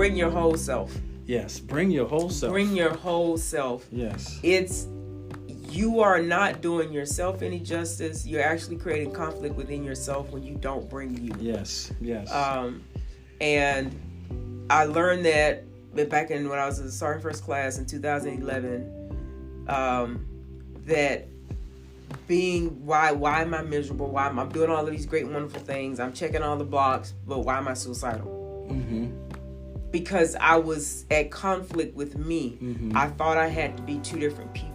bring your whole self. Yes, bring your whole self. Bring your whole self. Yes. You are not doing yourself any justice. You're actually creating conflict within yourself when you don't bring you. Yes. And I learned that back when I was in the Sergeant First Class in 2011, that being, why am I miserable? Why am I doing all of these great, wonderful things? I'm checking all the box, but why am I suicidal? Mm-hmm. Because I was at conflict with me. Mm-hmm. I thought I had to be two different people.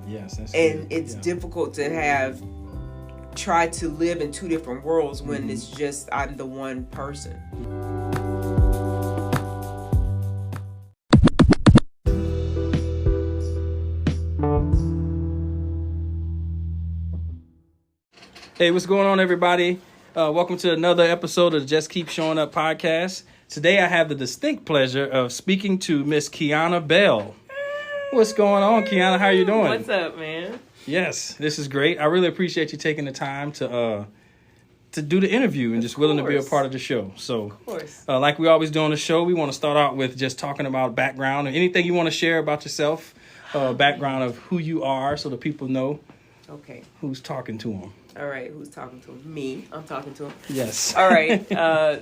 Yes, that's and good. It's difficult to try to live in two different worlds when it's just I'm the one person. Hey, what's going on, everybody? Welcome to another episode of the Just Keep Showing Up podcast. Today I have the distinct pleasure of speaking to Miss Kiana Bell. What's going on, Kiana? How are you doing? What's up, man? Yes, this is great. I really appreciate you taking the time to do the interview and just willing to be a part of the show. So, of course. Like we always do on the show, we want to start out with just talking about background and anything you want to share about yourself, background of who you are, so the people know. Okay. Who's talking to them. All right, who's talking to him? Me. I'm talking to him. Yes. All right.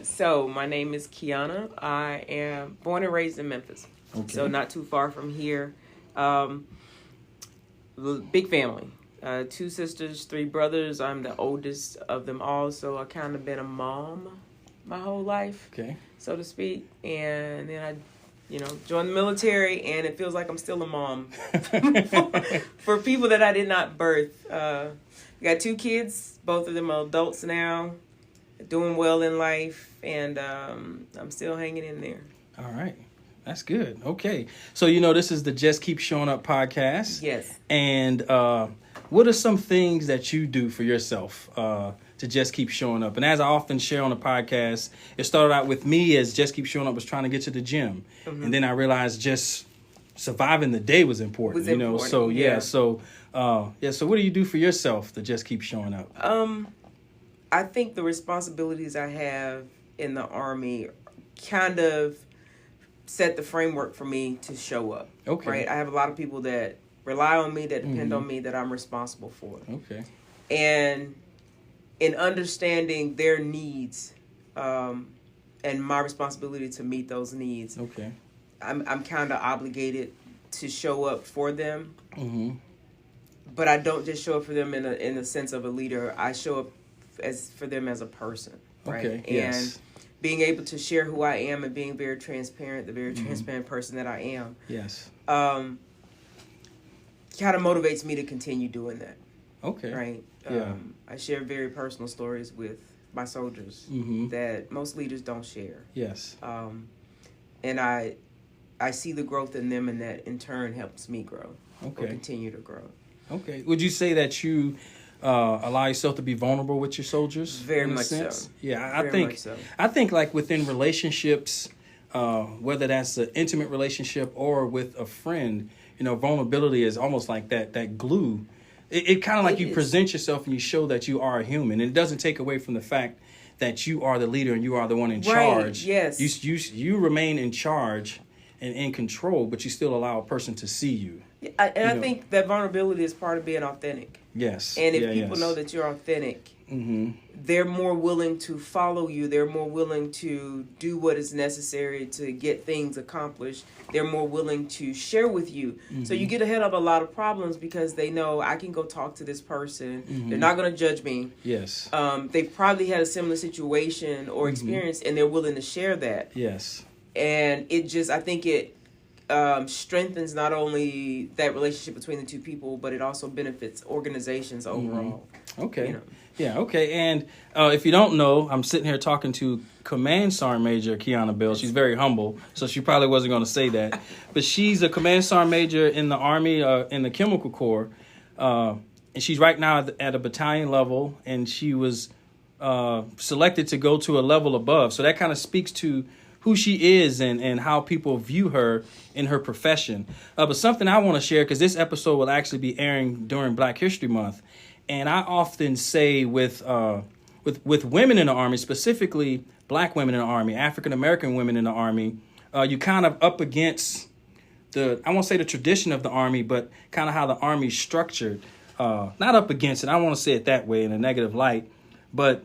So my name is Kiana. I am born and raised in Memphis. Okay. So not too far from here. Big family. 2 sisters, 3 brothers. I'm the oldest of them all. So I kind of been a mom my whole life, Okay. so to speak. And then I joined the military, and it feels like I'm still a mom for people that I did not birth. I got 2 kids. Both of them are adults now, doing well in life, and I'm still hanging in there. All right. That's good. Okay. So, this is the Just Keep Showing Up podcast. Yes. And what are some things that you do for yourself to just keep showing up? And as I often share on the podcast, it started out with me as Just Keep Showing Up was trying to get to the gym. Mm-hmm. And then I realized just surviving the day was important. So, yeah. So, so what do you do for yourself to just keep showing up? I think the responsibilities I have in the Army kind of set the framework for me to show up. Okay. Right? I have a lot of people that rely on me, that depend on me, that I'm responsible for. Okay. And in understanding their needs, and my responsibility to meet those needs, okay, I'm kind of obligated to show up for them. Mm-hmm. But I don't just show up for them in the sense of a leader. I show up for them as a person. Right? Okay. Yes. And being able to share who I am and being very transparent, the very transparent person that I am. Yes. Kind of motivates me to continue doing that. Okay. Right. Yeah. I share very personal stories with my soldiers that most leaders don't share. Yes. And I see the growth in them, and that in turn helps me grow. Okay. Or continue to grow. Okay. Would you say that you allow yourself to be vulnerable with your soldiers? Very much so. Yeah, Much so. I think like within relationships, whether that's an intimate relationship or with a friend, vulnerability is almost like that glue. It kind of like you present yourself and you show that you are a human. And it doesn't take away from the fact that you are the leader and you are the one in charge. Yes. You remain in charge and in control, but you still allow a person to see you. I think that vulnerability is part of being authentic. Yes. And if people know that you're authentic, they're more willing to follow you. They're more willing to do what is necessary to get things accomplished. They're more willing to share with you. So you get ahead of a lot of problems because they know I can go talk to this person. They're not going to judge me. Yes. They've probably had a similar situation or experience, and they're willing to share that. Yes. And I think it strengthens not only that relationship between the two people, but it also benefits organizations overall. Okay. Yeah, okay. And if you don't know, I'm sitting here talking to Command Sergeant Major Kiana Bell. She's very humble, so she probably wasn't going to say that. But she's a Command Sergeant Major in the Army, in the Chemical Corps. And she's right now at a battalion level, and she was selected to go to a level above. So that kind of speaks to who she is and how people view her in her profession. But something I want to share, because this episode will actually be airing during Black History Month. And I often say with women in the Army, specifically Black women in the Army, African-American women in the Army, you kind of up against I won't say the tradition of the Army, but kind of how the Army's structured. Not up against it. I don't want to say it that way in a negative light, but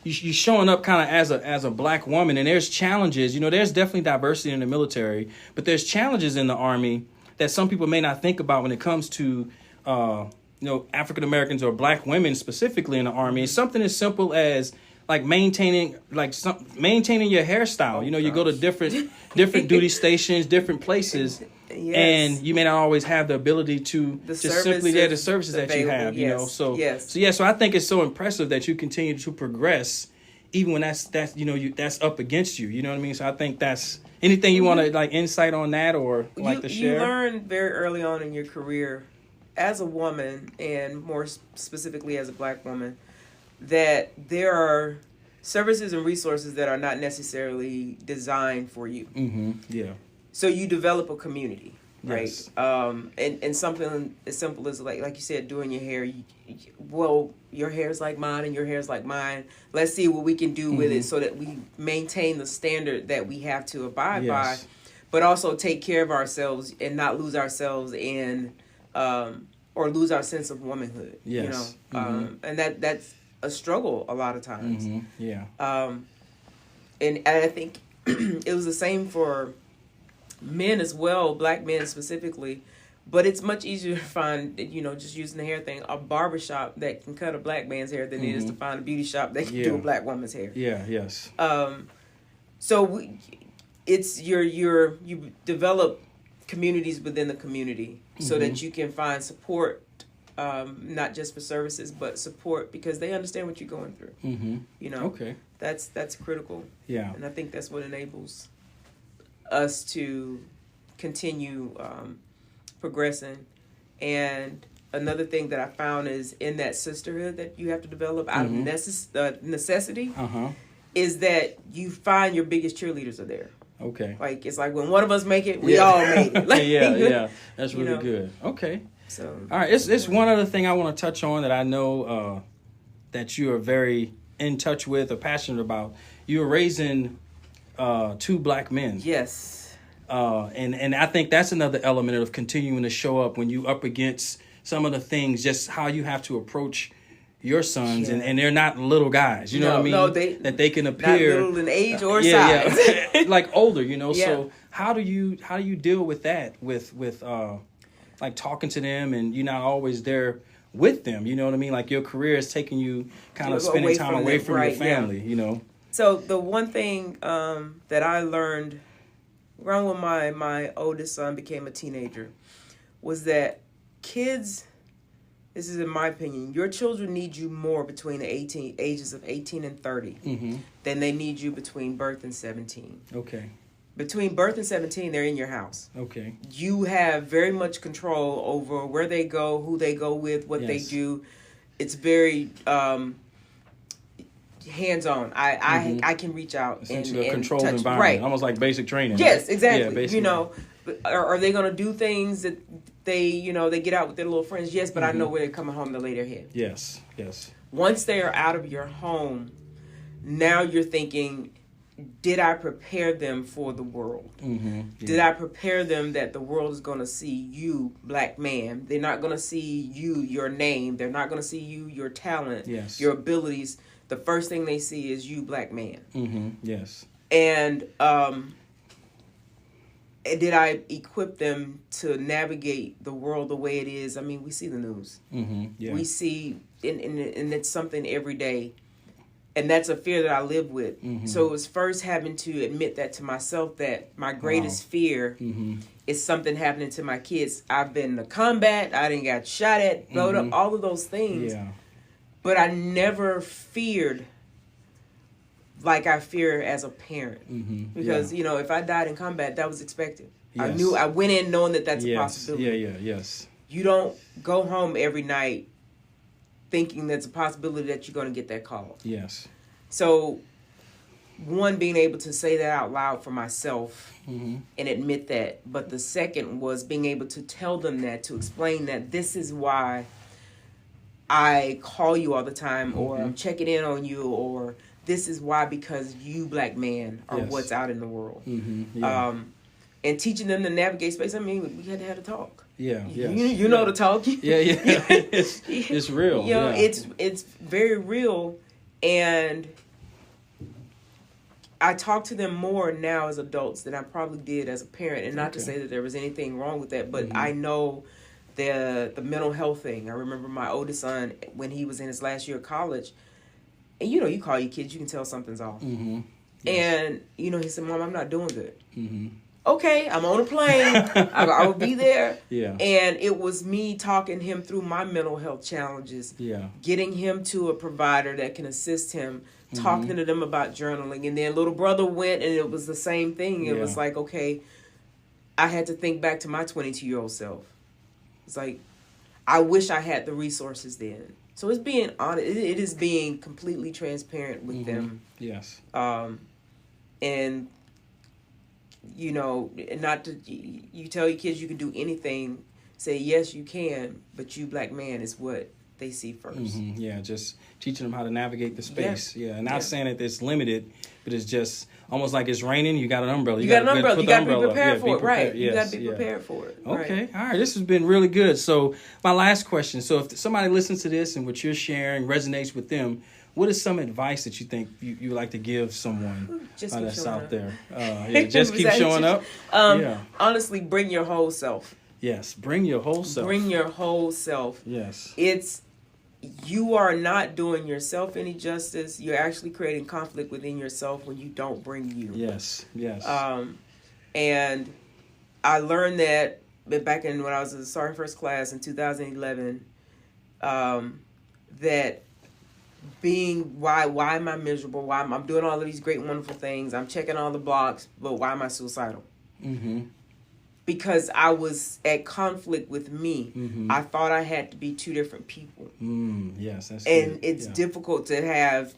you're showing up kind of as a black woman, and there's challenges. There's definitely diversity in the military, but there's challenges in the Army that some people may not think about when it comes to African Americans or black women specifically in the Army. It's something as simple as like maintaining your hairstyle. You go to different duty stations, different places. Yes. And you may not always have the ability to the services that you have, So I think it's so impressive that you continue to progress, even when that's up against you. You know what I mean? So I think that's anything you want to like insight on that or like to share. You learn very early on in your career, as a woman and more specifically as a black woman, that there are services and resources that are not necessarily designed for you. Mm-hmm. Yeah. So you develop a community, right? Yes. And something as simple as like you said, doing your hair. Your hair is like mine, and your hair is like mine. Let's see what we can do with it so that we maintain the standard that we have to abide by, but also take care of ourselves and not lose ourselves in, or lose our sense of womanhood. Yes. And that's a struggle a lot of times. Mm-hmm. Yeah. And I think it was the same for men as well, black men specifically, but it's much easier to find, just using the hair thing, a barbershop that can cut a black man's hair than it is to find a beauty shop that can do a black woman's hair. Yeah, yes. So it's you develop communities within the community so that you can find support, not just for services, but support because they understand what you're going through. Mm-hmm. Okay. That's critical. Yeah. And I think that's what enables us to continue progressing. And another thing that I found is in that sisterhood that you have to develop out of necessity is that you find your biggest cheerleaders are there. Okay. Like it's like when one of us make it, we all made it. Like, yeah. That's really good. Okay. So all right, it's one other thing I want to touch on that I know that you are very in touch with or passionate about. You were raising 2 black men. Yes. And I think that's another element of continuing to show up when you up against some of the things, just how you have to approach your sons, and they're not little guys, you know what I mean? No, that they can appear not little in age or size, like older, Yeah. So how do you deal with that with like talking to them and you're not always there with them? You know what I mean? Like your career is taking you kind of spending time away from your family, So the one thing that I learned around when my oldest son became a teenager was that kids, this is in my opinion, your children need you more between the ages of 18 and 30 than they need you between birth and 17. Okay. Between birth and 17, they're in your house. Okay. You have very much control over where they go, who they go with, what they do. It's very hands-on. I can reach out and a controlled touch. environment, right? Almost like basic training. Yes, right? exactly. Yeah, basically. Are they going to do things that they get out with their little friends? Yes, but I know where they're coming home to lay their head. Yes. Once they are out of your home, now you're thinking, did I prepare them for the world? Did I prepare them that the world is going to see you, black man? They're not going to see you, your name. They're not going to see you, your talent, your abilities. The first thing they see is you, black man. Yes. And did I equip them to navigate the world the way it is? I mean, we see the news. We see, and it's something every day. And that's a fear that I live with. So it was first having to admit that to myself, that my greatest fear is something happening to my kids. I've been to combat. I didn't got shot at, blowed up, all of those things. Yeah. But I never feared like I fear as a parent. Because, if I died in combat, that was expected. Yes. I went in knowing that that's a possibility. Yes. You don't go home every night thinking there's a possibility that you're going to get that call. Yes. So, one, being able to say that out loud for myself and admit that. But the second was being able to tell them that, to explain that this is why I call you all the time, or I'm checking in on you, or this is why, because you black men are what's out in the world. Yeah. And teaching them to navigate space. I mean, we had to have a talk. Yeah, You know the talk. Yeah. It's real. You know, it's very real, and I talk to them more now as adults than I probably did as a parent. And not to say that there was anything wrong with that, but I know the mental health thing. I remember my oldest son, when he was in his last year of college, and you know, you call your kids, you can tell something's off. And you know, he said, "Mom, I'm not doing good." Okay, I'm on a plane. I will be there. Yeah. And it was me talking him through my mental health challenges. Yeah. Getting him to a provider that can assist him. Talking to them about journaling. And then little brother went, and it was the same thing. It was like, okay, I had to think back to my 22-year-old self. It's like, I wish I had the resources then. So it's being honest. It is being completely transparent with them. Yes. And you know, not to, you tell your kids you can do anything, say yes you can, but you black man is what they see first. Yeah, just teaching them how to navigate the space. Yeah, and not saying that it's limited, but it's just almost like it's raining, you got an umbrella. You got an umbrella, you got to be prepared for it, right? Yes, you got to be prepared for it. Okay, all right, this has been really good. So my last question, so if somebody listens to this and what you're sharing resonates with them, what is some advice that you think you like to give someone that's out there? Just keep showing up. Honestly, bring your whole self. Yes, bring your whole self. Bring your whole self. Yes. You are not doing yourself any justice. You're actually creating conflict within yourself when you don't bring you. Yes. And I learned that back when I was in the Sergeant First Class in 2011, that being why am I miserable? Why I'm doing all of these great, wonderful things. I'm checking all the blocks, but why am I suicidal? Because I was at conflict with me. I thought I had to be two different people. Yes, that's and good. It's difficult to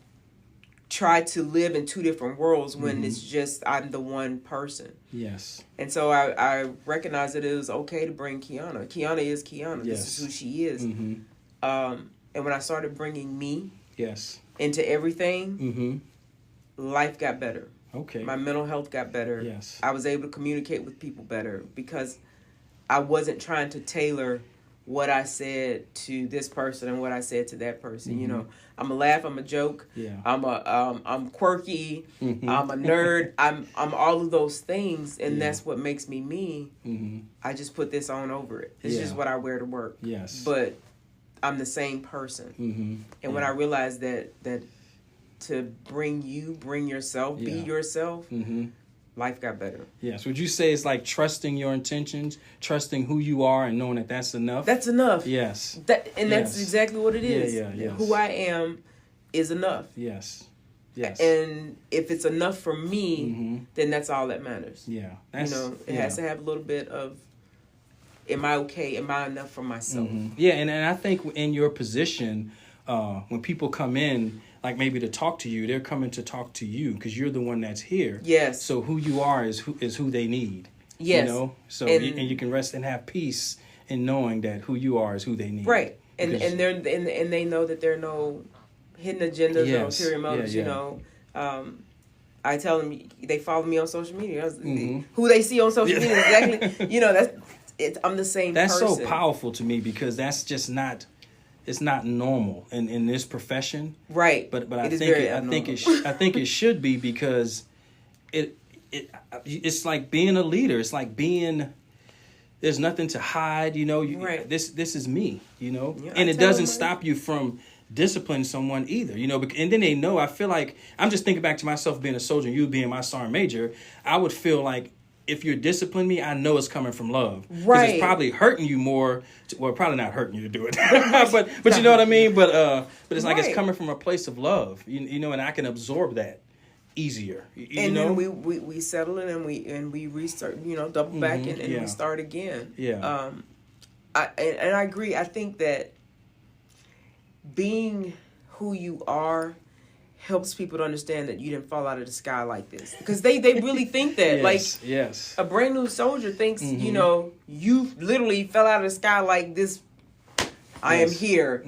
try to live in two different worlds when it's just I'm the one person. Yes. And so I recognized that it was okay to bring Kiana. Kiana is Kiana. Yes. This is who she is. And when I started bringing me into everything, life got better. Okay. My mental health got better. Yes. I was able to communicate with people better because I wasn't trying to tailor what I said to this person and what I said to that person. You know, I'm a laugh, I'm a joke. Yeah. I'm quirky. I'm a nerd. I'm all of those things, and that's what makes me me. I just put this on over it. It's just what I wear to work. Yes. But I'm the same person. And when I realized that to bring yourself, be yourself, life got better. Yes. Would you say it's like trusting your intentions, trusting who you are, and knowing that that's enough? That's enough. Yes. That's exactly what it is. Yeah. Who I am is enough. Yes. And if it's enough for me, then that's all that matters. Yeah. It has to have a little bit of, am I okay? Am I enough for myself? Yeah, and I think in your position, when people come in, like maybe to talk to you, they're coming to talk to you because you're the one that's here. Yes. So who you are is who they need. Yes. You know? So and you can rest and have peace in knowing that who you are is who they need. Right. And they know that there are no hidden agendas or ulterior motives, you know. I tell them they follow me on social media. Who they see on social media exactly. You know, I'm the same person. That's so powerful to me because that's just not. It's not normal in this profession, right? But I think it should be because it's like being a leader. It's like being there's nothing to hide. You know, right. This is me. You know, and it doesn't stop you from disciplining someone either. You know, and then they know. I feel like I'm just thinking back to myself being a soldier, and you being my sergeant major. I would feel like, if you're disciplining me, I know it's coming from love. Right. It's probably hurting you more. Well, probably not hurting you to do it. but you know what I mean? But it's like it's coming from a place of love. You know, and I can absorb that easier. You know? Then we settle it and we restart, you know, double back and we start again. Yeah. I agree. I think that being who you are helps people to understand that you didn't fall out of the sky like this, because they really think that a brand new soldier thinks you know, you literally fell out of the sky like this. I am here.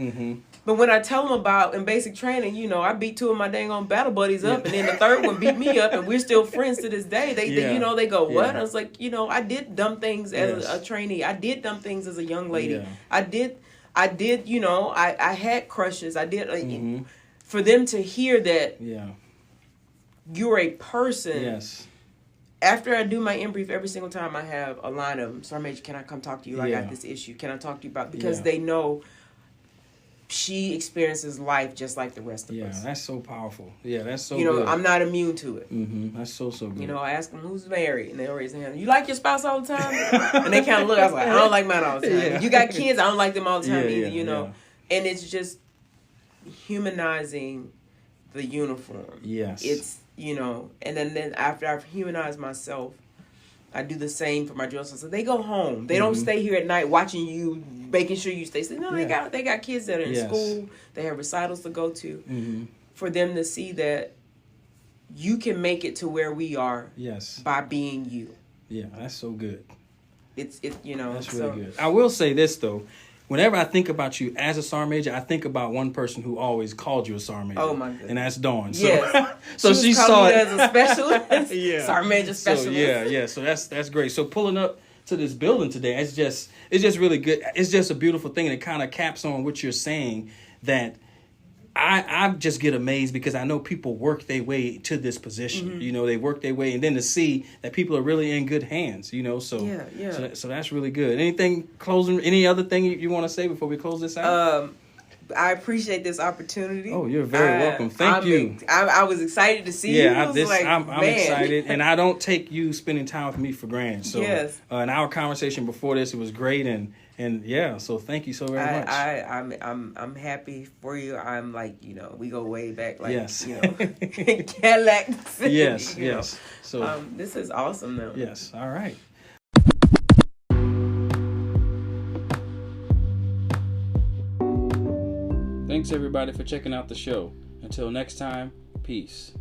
But when I tell them about in basic training, you know, I beat 2 of my dang on battle buddies up, and then the third one beat me up, and we're still friends to this day. They you know, they go, what? I was like, you know, I did dumb things as a trainee. I did dumb things as a young lady. Yeah. I did, you know, I had crushes. I did, for them to hear that you're a person. Yes. After I do my in-brief, every single time I have a line of them, Sergeant Major, can I come talk to you? I got this issue. Can I talk to you about, because they know she experiences life just like the rest of us. Yeah, that's so powerful. Yeah, that's so You know, good. I'm not immune to it. That's so good. You know, I ask them who's married, and they raise their hand. You like your spouse all the time? And they kind of look. I was like, I don't like mine all the time. Yeah. You got kids? I don't like them all the time either. You know, and it's just humanizing the uniform. Yes, it's, you know, and then after I've humanized myself, I do the same for my drill sergeants. So they go home. They don't stay here at night watching you, making sure you stay safe. No, they got kids that are in school. They have recitals to go to. For them to see that you can make it to where we are by being you. Yeah, that's so good. It's you know. That's really good. I will say this, though. Whenever I think about you as a sergeant major, I think about one person who always called you a sergeant major. Oh, my goodness. And that's Dawn. So, yes. So she saw it as a specialist. Sergeant major specialist. So that's great. So pulling up to this building today, it's just really good. It's just a beautiful thing, and it kind of caps on what you're saying, that I just get amazed because I know people work their way to this position. You know, they work their way, and then to see that people are really in good hands, you know. So So that's really good. Any other thing you want to say before we close this out? I appreciate this opportunity. Oh, you're very welcome. Thank you. I was excited to see you. I'm excited, and I don't take you spending time with me for granted. So, in our conversation before this, it was great, and so thank you so very much. I'm happy for you. I'm like, you know, we go way back, like, you know, Cadillac City. Yes. So this is awesome, though. Yes. All right. Thanks everybody for checking out the show. Until next time, peace.